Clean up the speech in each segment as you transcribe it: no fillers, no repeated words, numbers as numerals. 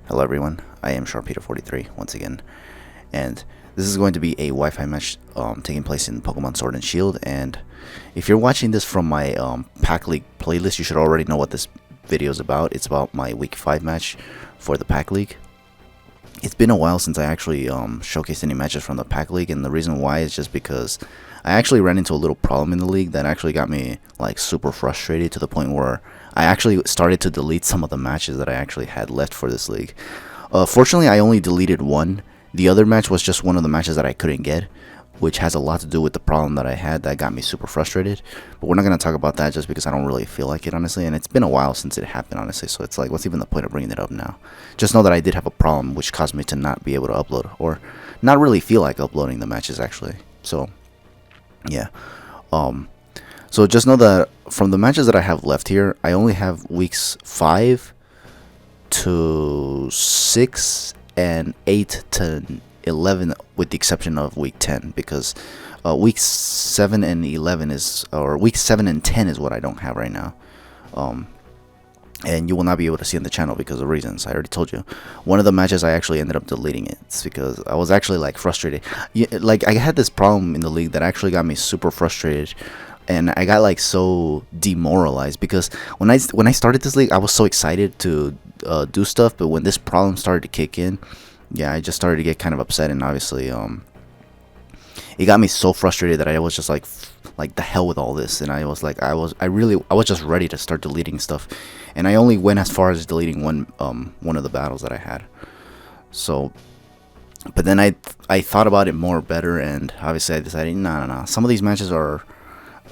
Hello everyone, I am Sharpeter43 once again, and this is going to be a Wi-Fi match taking place in Pokemon Sword and Shield. And if you're watching this from my PAC League playlist, you should already know what this video is about. It's about my Week 5 match for the PAC League. It's been a while since I actually showcased any matches from the PAC League, and the reason why is just because I actually ran into a little problem in the league that actually got me like super frustrated to the point where I actually started to delete some of the matches that I actually had left for this league. Fortunately, I only deleted one. The other match was just one of the matches that I couldn't get, which has a lot to do with the problem that I had that got me super frustrated. But we're not going to talk about that just because I don't really feel like it, honestly, and it's been a while since it happened, honestly, so it's like, what's even the point of bringing it up now? Just know that I did have a problem which caused me to not be able to upload, or not really feel like uploading the matches, actually. So yeah, so just know that from the matches that I have left here, I only have weeks 5 to 6 and 8 to 11, with the exception of week 10, because week 7 and 11 is, or week 7 and 10 is what I don't have right now. And you will not be able to see on the channel because of reasons I already told you. One of the matches I actually ended up deleting it. It's because I was actually like frustrated. Like I had this problem in the league that actually got me super frustrated, and I got like so demoralized because when I started this league, I was so excited to do stuff, but when this problem started to kick in, yeah, I just started to get kind of upset, and obviously it got me so frustrated that I was just like the hell with all this, and I was like, I was just ready to start deleting stuff, and I only went as far as deleting one of the battles that I had. So, but then I thought about it more better, and obviously I decided, no, some of these matches are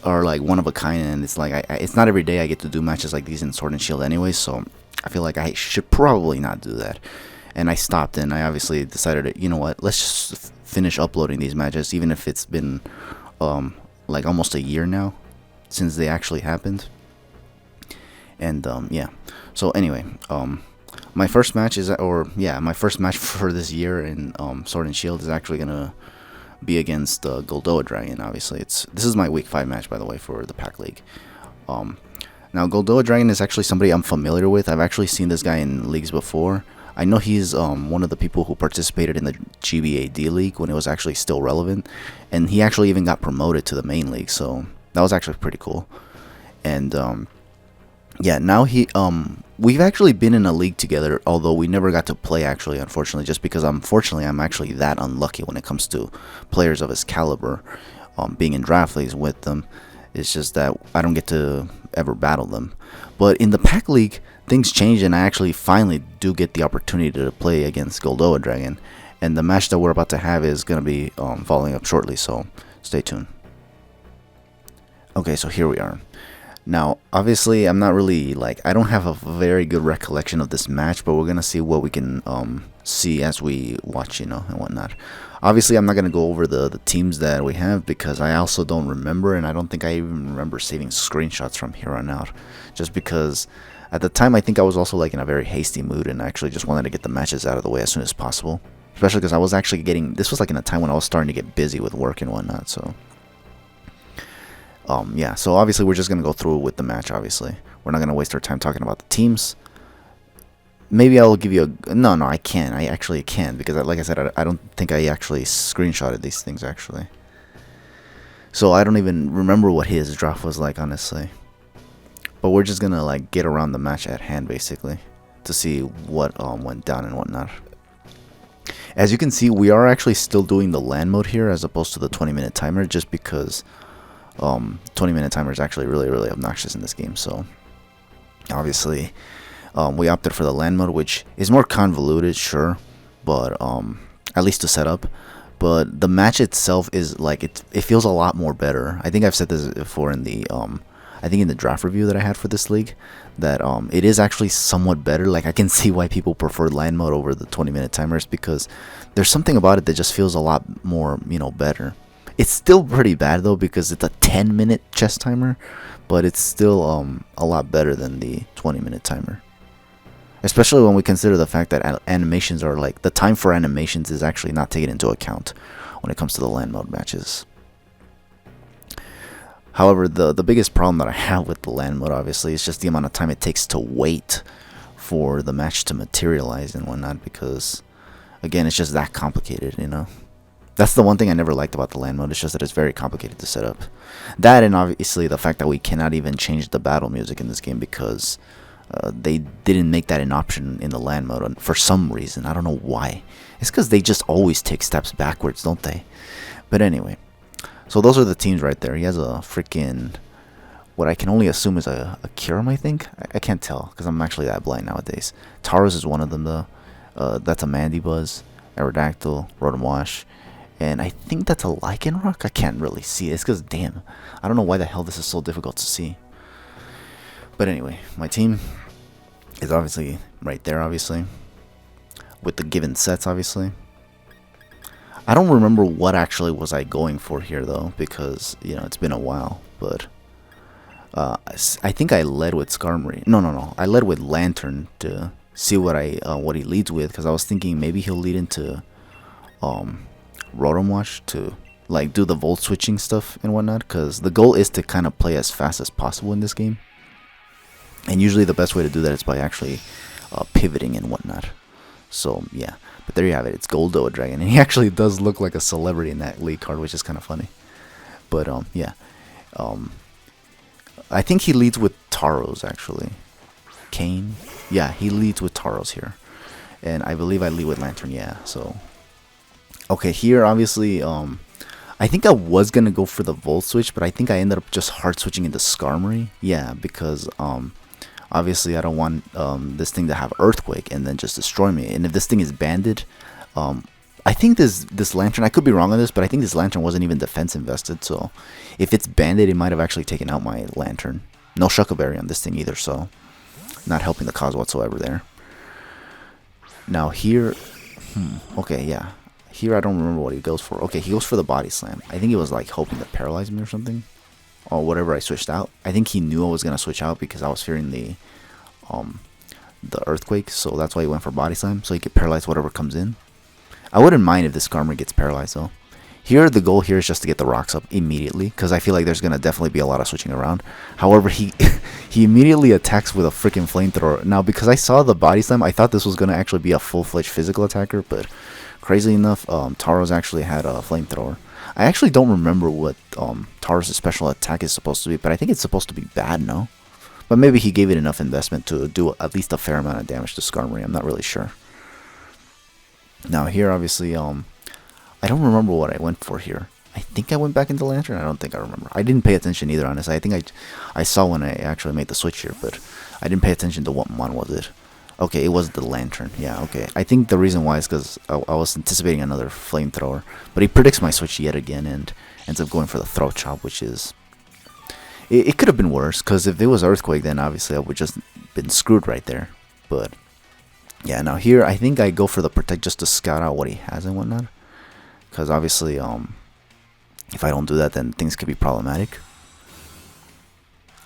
like one of a kind, and it's like it's not every day I get to do matches like these in Sword and Shield anyway, so I feel like I should probably not do that. And I stopped, and I obviously decided, you know what, let's just finish uploading these matches, even if it's been like almost a year now since they actually happened. And yeah, so anyway, my first match is, my first match for this year in Sword and Shield is actually gonna be against GoldoaDragon. Obviously, this is my week 5 match, by the way, for the PAC League. Now GoldoaDragon is actually somebody I'm familiar with. I've actually seen this guy in leagues before. I know he's one of the people who participated in the GBAD league when it was actually still relevant, and he actually even got promoted to the main league, so that was actually pretty cool. And yeah, now we've actually been in a league together, although we never got to play, actually, unfortunately, just because unfortunately I'm actually that unlucky when it comes to players of his caliber being in draft leagues with them. It's just that I don't get to ever battle them. But in the PAC League, things change, and I actually finally do get the opportunity to play against GoldoaDragon. And the match that we're about to have is going to be following up shortly, so stay tuned. Okay, so here we are. Now, obviously, I'm not really, I don't have a very good recollection of this match, but we're going to see what we can see as we watch, and whatnot. Obviously, I'm not going to go over the teams that we have because I also don't remember, and I don't think I even remember saving screenshots from here on out. Just because at the time, I think I was also in a very hasty mood, and I actually just wanted to get the matches out of the way as soon as possible. Especially because I was actually this was in a time when I was starting to get busy with work and whatnot, so yeah, so obviously we're just going to go through with the match, obviously. We're not going to waste our time talking about the teams. Maybe I'll give you a... No, I can't. I actually can't, because like I said, I don't think I actually screenshotted these things, actually. So I don't even remember what his draft was like, honestly. But we're just going to get around the match at hand, basically, to see what went down and whatnot. As you can see, we are actually still doing the land mode here as opposed to the 20-minute timer, just because 20-minute timer is actually really obnoxious in this game. So obviously we opted for the land mode, which is more convoluted, sure, but at least to set up. But the match itself is it feels a lot more better. I think I've said this before in the I think in the draft review that I had for this league, that it is actually somewhat better. I can see why people prefer land mode over the 20-minute timers, because there's something about it that just feels a lot more, better. It's still pretty bad though, because it's a 10-minute chess timer, but it's still a lot better than the 20-minute timer. Especially when we consider the fact that animations are the time for animations is actually not taken into account when it comes to the land mode matches. However, the biggest problem that I have with the land mode, obviously, is just the amount of time it takes to wait for the match to materialize and whatnot, because again, it's just that complicated, you know. That's the one thing I never liked about the land mode. It's just that it's very complicated to set up. That, and obviously the fact that we cannot even change the battle music in this game because they didn't make that an option in the land mode for some reason. I don't know why. It's because they just always take steps backwards, don't they? But anyway, so those are the teams right there. He has a freaking, what I can only assume is a Kyurem, I think. I can't tell because I'm actually that blind nowadays. Tauros is one of them though. That's a Mandibuzz, Aerodactyl, Rotom-Wash. And I think that's a Lycanroc. I can't really see it. It's because, damn, I don't know why the hell this is so difficult to see. But anyway, my team is obviously right there, obviously. With the given sets, obviously. I don't remember what actually was I going for here, though. Because, you know, it's been a while. But I think I led with Skarmory. No. I led with Lantern to see what he leads with. Because I was thinking maybe he'll lead into Rotom-Wash to like do the volt switching stuff and whatnot, because the goal is to kind of play as fast as possible in this game, and usually the best way to do that is by actually pivoting and whatnot. So yeah, but there you have it. It's GoldoaDragon, and he actually does look like a celebrity in that league card, which is kind of funny. But yeah, I think he leads with Tauros actually. Kane, yeah, he leads with Tauros here, and I believe I lead with Lantern. Yeah, so. Okay, here obviously, I think I was gonna go for the Volt Switch, but I think I ended up just hard switching into Skarmory. Yeah, because obviously I don't want this thing to have Earthquake and then just destroy me. And if this thing is banded, I think this Lantern, I could be wrong on this, but I think this Lantern wasn't even defense invested. So if it's banded, it might have actually taken out my Lantern. No Shuckle Berry on this thing either, so not helping the cause whatsoever there. Now here, okay, yeah. Here, I don't remember what he goes for. Okay, he goes for the Body Slam. I think he was like hoping to paralyze me or something. Or whatever I switched out. I think he knew I was going to switch out because I was fearing the Earthquake. So that's why he went for Body Slam. So he could paralyze whatever comes in. I wouldn't mind if this Skarmory gets paralyzed though. Here, the goal here is just to get the rocks up immediately. Because I feel like there's going to definitely be a lot of switching around. However, he immediately attacks with a freaking Flamethrower. Now, because I saw the Body Slam, I thought this was going to actually be a full-fledged physical attacker. But crazy enough, Tauros actually had a Flamethrower. I actually don't remember what Tauros' special attack is supposed to be, but I think it's supposed to be bad, no? But maybe he gave it enough investment to do at least a fair amount of damage to Skarmory. I'm not really sure. Now here, obviously, I don't remember what I went for here. I think I went back into Lantern. I don't think I remember. I didn't pay attention either, honestly. I think I saw when I actually made the switch here, but I didn't pay attention to what one was it. Okay, it was the Lantern. Yeah, okay. I think the reason why is because I was anticipating another Flamethrower. But he predicts my switch yet again and ends up going for the Throat Chop, which is... It could have been worse, because if it was Earthquake, then obviously I would just been screwed right there. But, yeah, now here, I think I go for the Protect just to scout out what he has and whatnot. Because obviously, if I don't do that, then things could be problematic.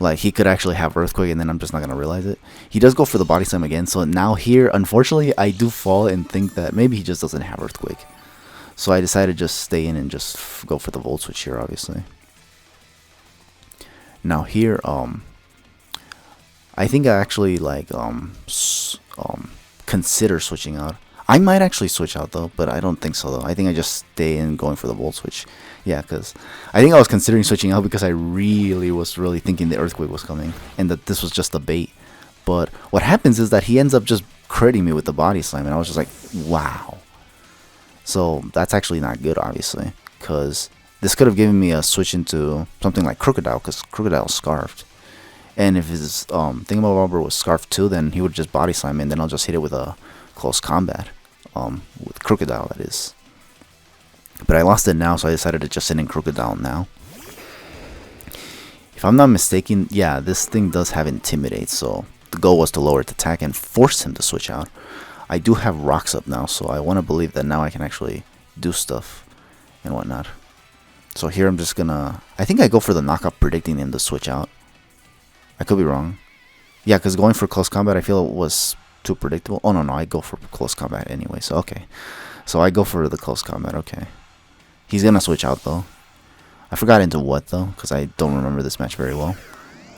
Like, he could actually have Earthquake, and then I'm just not going to realize it. He does go for the Body Slam again, so now here, unfortunately, I do fall and think that maybe he just doesn't have Earthquake. So I decided to just stay in and just go for the Volt Switch here, obviously. Now here, I think I actually, like, consider switching out. I might actually switch out, though, but I don't think so, though. I think I just stay in going for the Volt Switch. Yeah, because I think I was considering switching out because I was really thinking the Earthquake was coming and that this was just a bait. But what happens is that he ends up just critting me with the Body Slam, and I was just like, wow. So that's actually not good, obviously, because this could have given me a switch into something like Crocodile, because Crocodile is Scarfed. And if his Thingamabobber was Scarfed too, then he would just Body Slam me, and then I'll just hit it with a Close Combat. With Crocodile, that is. But I lost it now, so I decided to just send in Crocodile now. If I'm not mistaken, yeah, this thing does have Intimidate, so the goal was to lower its attack and force him to switch out. I do have Rocks up now, so I want to believe that now I can actually do stuff and whatnot. So here I'm just gonna... I think I go for the Knockout, predicting him to switch out. I could be wrong. Yeah, because going for Close Combat, I feel it was too predictable. Oh, no, I go for Close Combat anyway, so okay. So I go for the Close Combat, okay. He's gonna switch out, though. I forgot into what, though, because I don't remember this match very well.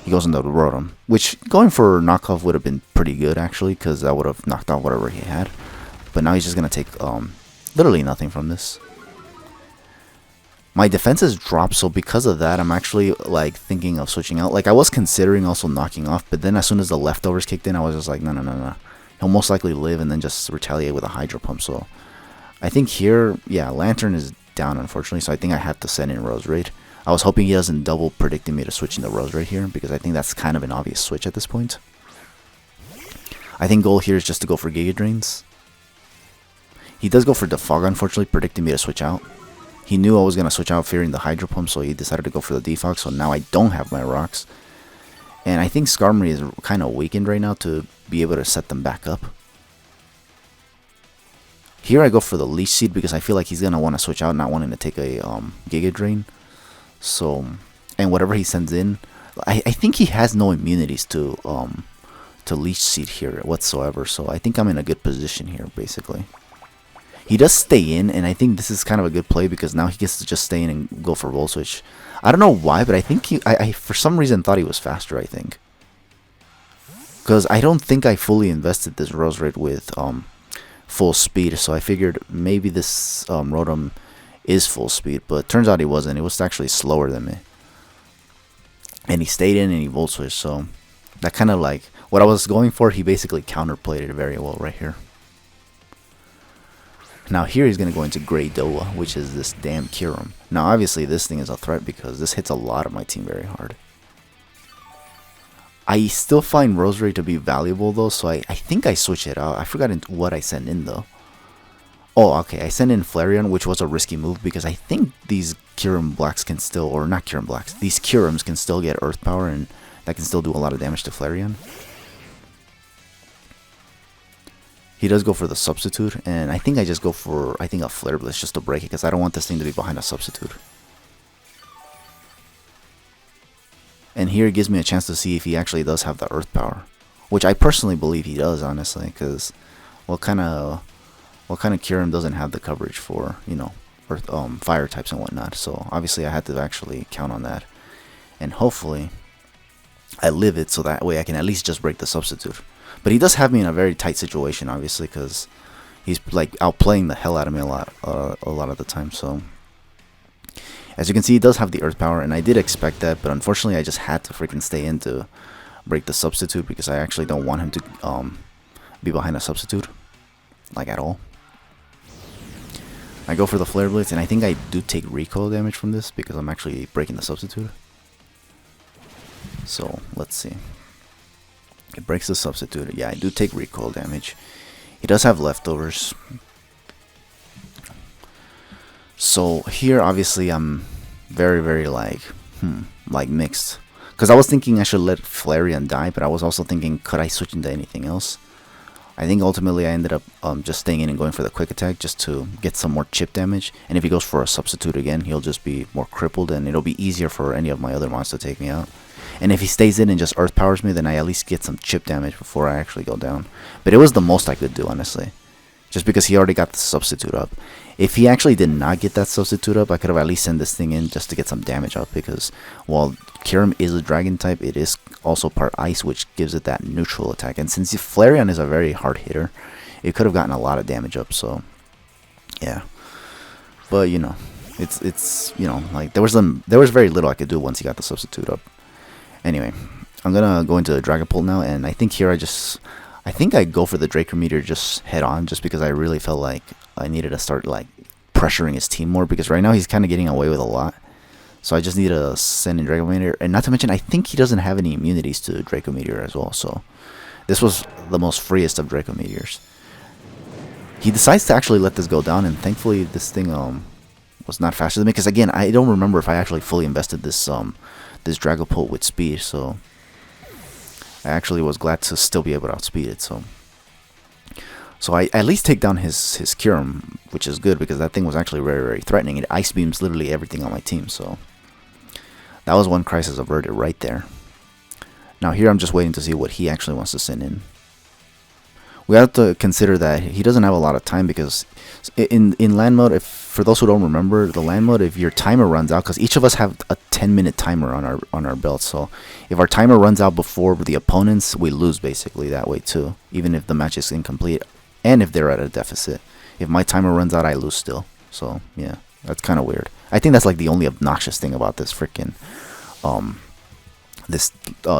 He goes into the Rotom, which going for knockoff would have been pretty good actually, because that would have knocked out whatever he had. But now he's just gonna take literally nothing from this. My defenses dropped, so because of that, I'm actually like thinking of switching out. Like I was considering also knocking off, but then as soon as the leftovers kicked in, I was just like, no, no, no, no. He'll most likely live and then just retaliate with a Hydro Pump. So I think here, yeah, Lantern is down unfortunately, so I think I have to send in Roserade. I was hoping he doesn't double predicting me to switch into Roserade here, because I think that's kind of an obvious switch at this point. I think goal here is just to go for Giga Drains. He does go for Defog, unfortunately, predicting me to switch out. He knew I was going to switch out fearing the Hydro Pump, so he decided to go for the Defog, so now I don't have my rocks. And I think Skarmory is kind of weakened right now to be able to set them back up. Here I go for the Leech Seed because I feel like he's going to want to switch out, not wanting to take a Giga Drain. So, and whatever he sends in, I think he has no immunities to Leech Seed here whatsoever, so I think I'm in a good position here, basically. He does stay in, and I think this is kind of a good play because now he gets to just stay in and go for Volt Switch. I don't know why, but I think I for some reason thought he was faster, I think. Because I don't think I fully invested this Roserade with full speed, so I figured maybe this Rotom is full speed, but turns out he wasn't. It was actually slower than me. And he stayed in and he Volt Switched, so that kind of like what I was going for, he basically counterplayed it very well right here. Now here he's going to go into Greydoughua, which is this damn Kyurem. Now obviously this thing is a threat because this hits a lot of my team very hard. I still find Roserade to be valuable though, so I think I switch it out. I forgot what I sent in though. Oh, okay, I sent in Flareon, which was a risky move because I think these Kyurem Blacks can still, or not Kyurem Blacks, these Kyurems can still get Earth Power and that can still do a lot of damage to Flareon. He does go for the Substitute, and I think I just go for, a Flare Blitz just to break it, because I don't want this thing to be behind a Substitute. And here it gives me a chance to see if he actually does have the Earth Power, which I personally believe he does, honestly, because what kind of Kyurem doesn't have the coverage for, you know, Earth, Fire types and whatnot, so obviously I had to actually count on that. And hopefully I live it so that way I can at least just break the Substitute. But he does have me in a very tight situation, obviously, because he's like outplaying the hell out of me a lot of the time. So, as you can see, he does have the Earth Power, and I did expect that, but unfortunately, I just had to freaking stay in to break the Substitute because I actually don't want him to be behind a Substitute, like at all. I go for the Flare Blitz, and I think I do take recoil damage from this because I'm actually breaking the Substitute. So let's see. It breaks the Substitute. Yeah, I do take recoil damage. He does have leftovers. So here, obviously, I'm very like mixed. Because I was thinking I should let Flareon die, but I was also thinking, could I switch into anything else? I think ultimately I ended up just staying in and going for the Quick Attack just to get some more chip damage. And if he goes for a Substitute again, he'll just be more crippled, and it'll be easier for any of my other monsters to take me out. And if he stays in and just Earth Powers me, then I at least get some chip damage before I actually go down. But it was the most I could do, honestly. Just because he already got the Substitute up. If he actually did not get that Substitute up, I could have at least sent this thing in just to get some damage up. Because while Kyurem is a Dragon type, it is also part Ice, which gives it that neutral attack. And since Flareon is a very hard hitter, it could have gotten a lot of damage up. So, yeah. But, you know, it's you know, like there was very little I could do once he got the Substitute up. Anyway, I'm gonna go into the Dragapult now, and I think here I think I go for the Draco Meteor just head on, just because I really felt like I needed to start like pressuring his team more, because right now he's kind of getting away with a lot. So I just need to send in Draco Meteor, and not to mention I think he doesn't have any immunities to Draco Meteor as well. So this was the most freest of Draco Meteors. He decides to actually let this go down, and thankfully this thing was not faster than me, because again I don't remember if I actually fully invested this Dragapult with speed, so I actually was glad to still be able to outspeed it. So I at least take down his Kyurem, which is good because that thing was actually very threatening. It ice beams literally everything on my team, so that was one crisis averted right there. Now here I'm just waiting to see what he actually wants to send in, we have to consider that he doesn't have a lot of time, because in land mode, if for those who don't remember the land mode, if your timer runs out, because each of us have a 10-minute timer on our belt, so if our timer runs out before the opponents, we lose basically that way too, even if the match is incomplete and if they're at a deficit. If my timer runs out, I lose still. So yeah, that's kind of weird. I think that's like the only obnoxious thing about this freaking this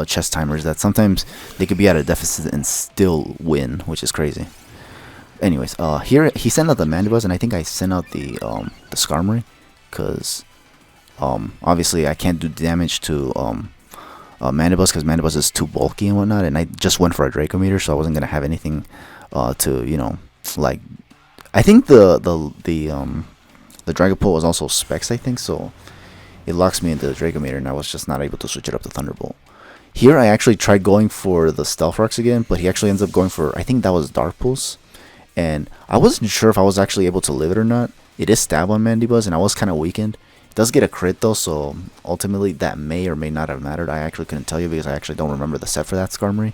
chess timer, is that sometimes they could be at a deficit and still win, which is crazy. Anyways, here he sent out the Mandibuzz, and I think I sent out the Skarmory, because obviously I can't do damage to Mandibuzz, because Mandibuzz is too bulky and whatnot, and I just went for a Draco Meter, so I wasn't gonna have anything to, you know, like, I think the Dragapult was also Specs, I think, so it locks me into the Draco Meter, and I was just not able to switch it up to Thunderbolt. Here I actually tried going for the Stealth Rocks again, but he actually ends up going for, I think that was Dark Pulse, and I wasn't sure if I was actually able to live it or not. It is Stab on Mandibuzz, and I was kind of weakened. It does get a crit though, so ultimately that may or may not have mattered. I actually couldn't tell you, because I actually don't remember the set for that Skarmory.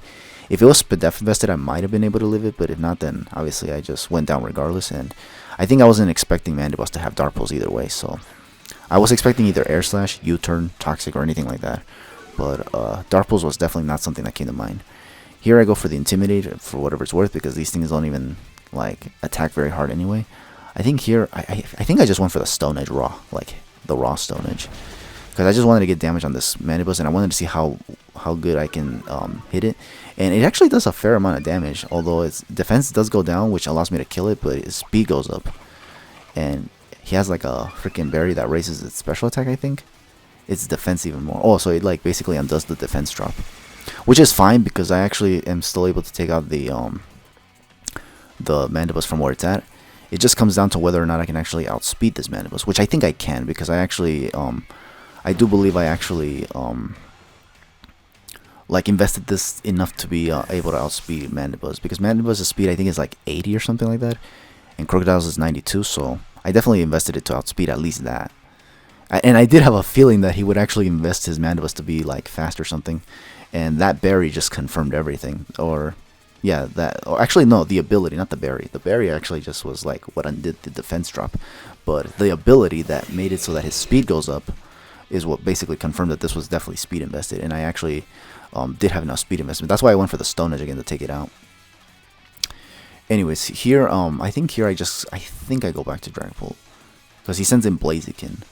If it was Spadef invested, I might have been able to live it, but if not, then obviously I just went down regardless, and I think I wasn't expecting Mandibuzz to have Dark Pulse either way, so I was expecting either Air Slash, U-Turn, Toxic, or anything like that, but Dark Pulse was definitely not something that came to mind. Here I go for the Intimidate for whatever it's worth, because these things don't even like attack very hard anyway. I think here I think I just went for the Stone Edge raw, like the raw Stone Edge, because I just wanted to get damage on this Mandibuzz, and I wanted to see how good I can hit it, and it actually does a fair amount of damage, although its defense does go down, which allows me to kill it, but its speed goes up, and he has like a freaking berry that raises its special attack. I think its defense even more. Oh, so it like basically undoes the defense drop, which is fine, because I actually am still able to take out the Mandibuzz from where it's at. It just comes down to whether or not I can actually outspeed this Mandibuzz, which I think I can, because I actually I do believe I actually like invested this enough to be able to outspeed Mandibuzz, because Mandibuzz's speed I think is like 80 or something like that, and Crocodile's is 92, so I definitely invested it to outspeed at least that. And I did have a feeling that he would actually invest his Mandibuzz to be like fast or something, and that berry just confirmed everything. Or yeah, that, or actually no, the ability, not the berry. The berry actually just was like what undid the defense drop, but the ability that made it so that his speed goes up is what basically confirmed that this was definitely speed invested, and I actually did have enough speed investment. That's why I went for the Stone Edge again to take it out. Anyways, here I think here I think I go back to Dragapult, because he sends in Blaziken.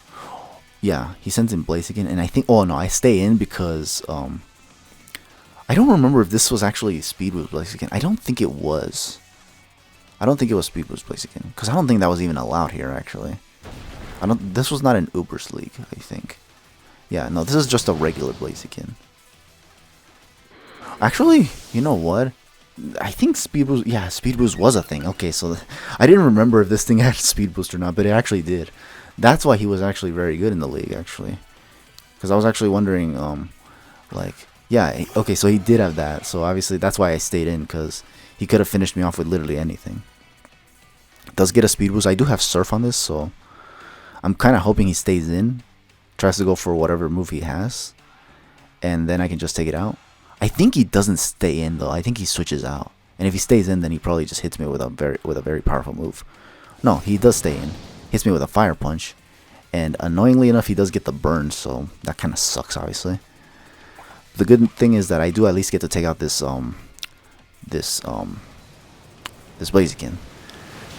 Yeah, he sends in Blaziken, and I think, oh no, I stay in because I don't remember if this was actually Speed Boost Blaziken. I don't think it was. I don't think it was Speed Boost Blaziken, because I don't think that was even allowed here actually. This was not an Uber's League, I think. Yeah, no, this is just a regular Blaziken. Actually, you know what? I think Speed Boost, yeah, Speed Boost was a thing. Okay, so I didn't remember if this thing had Speed Boost or not, but it actually did. That's why he was actually very good in the league, actually. Because I was actually wondering, like, yeah, okay, so he did have that. So obviously that's why I stayed in, because he could have finished me off with literally anything. Does get a Speed Boost. I do have Surf on this, so I'm kind of hoping he stays in. Tries to go for whatever move he has, and then I can just take it out. I think he doesn't stay in though. I think he switches out, and if he stays in, then he probably just hits me with a very powerful move. No, he does stay in. Hits me with a Fire Punch, and annoyingly enough, he does get the burn, so that kind of sucks, obviously. The good thing is that I do at least get to take out this Blaziken.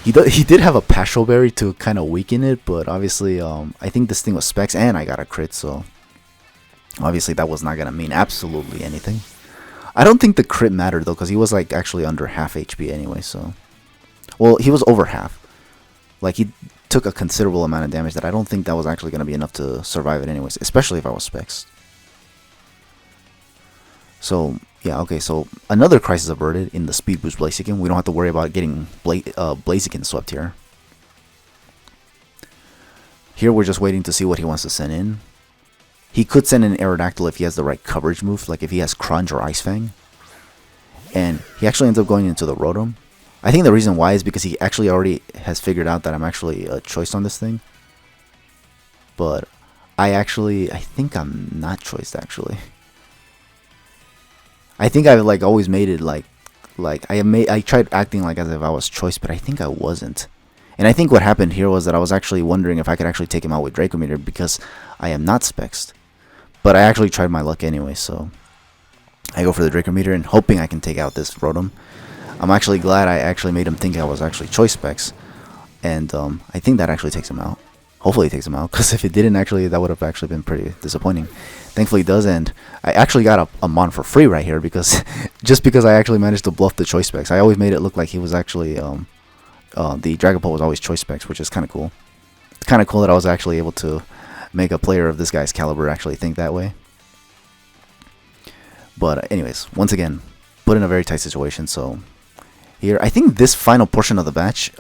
He did have a Passion Berry to kind of weaken it, but obviously I think this thing was Specs, and I got a crit, so obviously that was not gonna mean absolutely anything. I don't think the crit mattered though, because he was like actually under half HP anyway, so, well, he was over half. Like, he took a considerable amount of damage that I don't think that was actually going to be enough to survive it anyways, especially if I was Specs. So, yeah, okay, so another crisis averted in the Speed Boost Blaziken. We don't have to worry about getting Blaziken swept here. Here we're just waiting to see what he wants to send in. He could send in Aerodactyl if he has the right coverage move, like if he has Crunch or Ice Fang. And he actually ends up going into the Rotom. I think the reason why is because he actually already has figured out that I'm actually a choice on this thing. But I think I'm not choiced actually. I think I've like always made it like like I tried acting like as if I was choice, but I think I wasn't. And I think what happened here was that I was actually wondering if I could actually take him out with Draco Meteor because I am not spexed. But I actually tried my luck anyway, so I go for the Draco Meteor and hoping I can take out this Rotom. I'm actually glad I actually made him think I was actually choice specs, and I think that actually takes him out. Hopefully it takes him out, because if it didn't, actually that would have actually been pretty disappointing. Thankfully it does, and I actually got a Mon for free right here, because just because I actually managed to bluff the choice specs. I always made it look like he was actually the Dragapult was always choice specs, which is kind of cool. It's kind of cool that I was actually able to make a player of this guy's caliber actually think that way. But anyways, once again, put in a very tight situation. So here, I think this final portion of the match,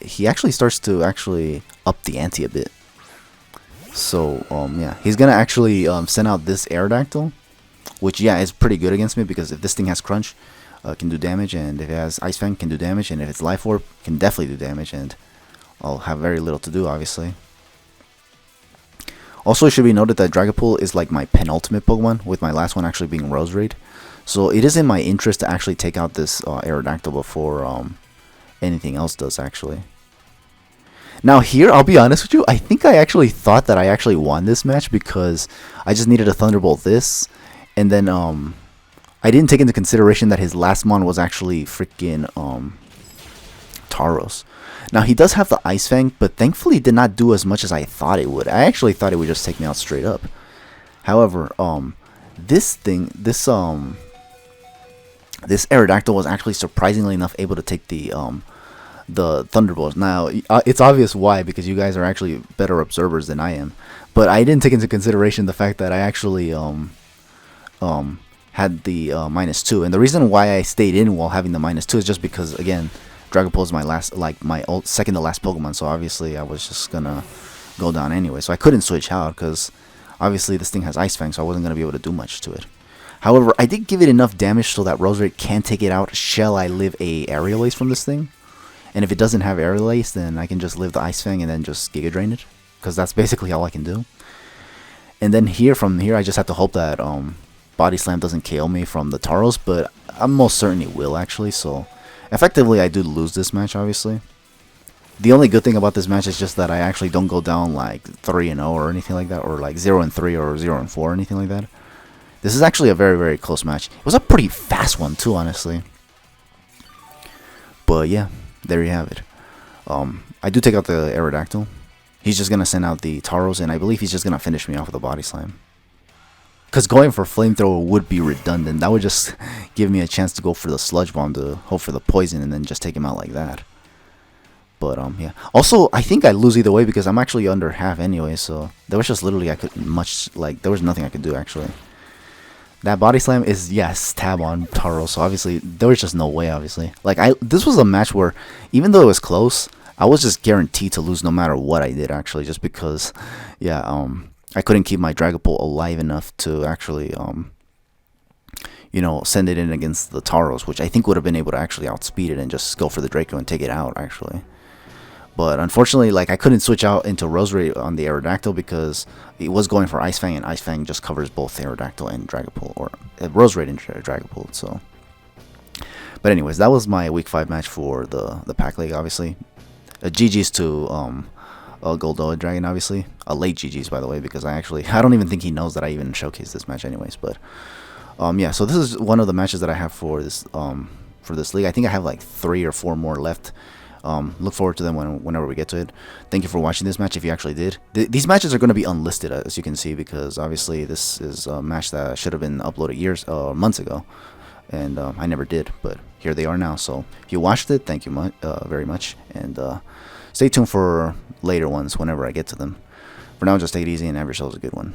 he actually starts to actually up the ante a bit. So yeah, he's gonna actually send out this Aerodactyl, which yeah is pretty good against me, because if this thing has Crunch, can do damage, and if it has Ice Fang, can do damage, and if it's Life Orb, can definitely do damage, and I'll have very little to do, obviously. Also, it should be noted that Dragapult is like my penultimate Pokemon, with my last one actually being Roserade. So it is in my interest to actually take out this Aerodactyl before anything else does, actually. Now here, I'll be honest with you, I think I actually thought that I actually won this match, because I just needed a Thunderbolt this, and then I didn't take into consideration that his last mon was actually freaking Tauros. Now he does have the Ice Fang, but thankfully it did not do as much as I thought it would. I actually thought it would just take me out straight up. However, this Aerodactyl was actually surprisingly enough able to take the Thunderbolts. Now it's obvious why, because you guys are actually better observers than I am. But I didn't take into consideration the fact that I actually had the -2, and the reason why I stayed in while having the -2 is just because, again, Dragapult is my last, like my second to last Pokemon, so obviously I was just gonna go down anyway. So I couldn't switch out, because obviously this thing has Ice Fang, so I wasn't gonna be able to do much to it. However, I did give it enough damage so that Roserade can take it out. Shall I live a Aerial Ace from this thing? And if it doesn't have Aerial Ace, then I can just live the Ice Fang and then just Giga Drain it, because that's basically all I can do. And then from here, I just have to hope that Body Slam doesn't KO me from the Tauros, but I'm most certain it will, actually. So effectively, I do lose this match, obviously. The only good thing about this match is just that I actually don't go down like 3-0 or anything like that, or like 0-3 or 0-4 or anything like that. This is actually a very, very close match. It was a pretty fast one too, honestly. But yeah, there you have it. I do take out the Aerodactyl. He's just gonna send out the Tauros, and I believe he's just gonna finish me off with a Body Slam. Because going for Flamethrower would be redundant. That would just give me a chance to go for the Sludge Bomb to hope for the poison and then just take him out like that. But yeah. Also, I think I lose either way, because I'm actually under half anyway. So there was just literally there was nothing I could do, actually. That Body Slam is, yes, tab on Tauros. So obviously there was just no way, obviously. Like this was a match where, even though it was close, I was just guaranteed to lose no matter what I did, actually, just because, yeah, I couldn't keep my Dragapult alive enough to actually, you know, send it in against the Tauros, which I think would have been able to actually outspeed it and just go for the Draco and take it out, actually. But unfortunately, like, I couldn't switch out into Roserade on the Aerodactyl, because it was going for Ice Fang, and Ice Fang just covers both Aerodactyl and Dragapult, or Roserade and Dragapult, so. But anyways, that was my Week 5 match for the PAC League, obviously. GG's to GoldoaDragon, obviously. A late GG's, by the way, because I don't even think he knows that I even showcased this match anyways. But yeah, so this is one of the matches that I have for this league. I think I have like 3 or 4 more left. Look forward to them whenever we get to it. Thank you for watching this match if you actually did. These matches are going to be unlisted, as you can see, because obviously this is a match that should have been uploaded months ago, and I never did, but here they are now. So if you watched it, thank you very much, and stay tuned for later ones whenever I get to them. For now, just take it easy and have yourselves a good one.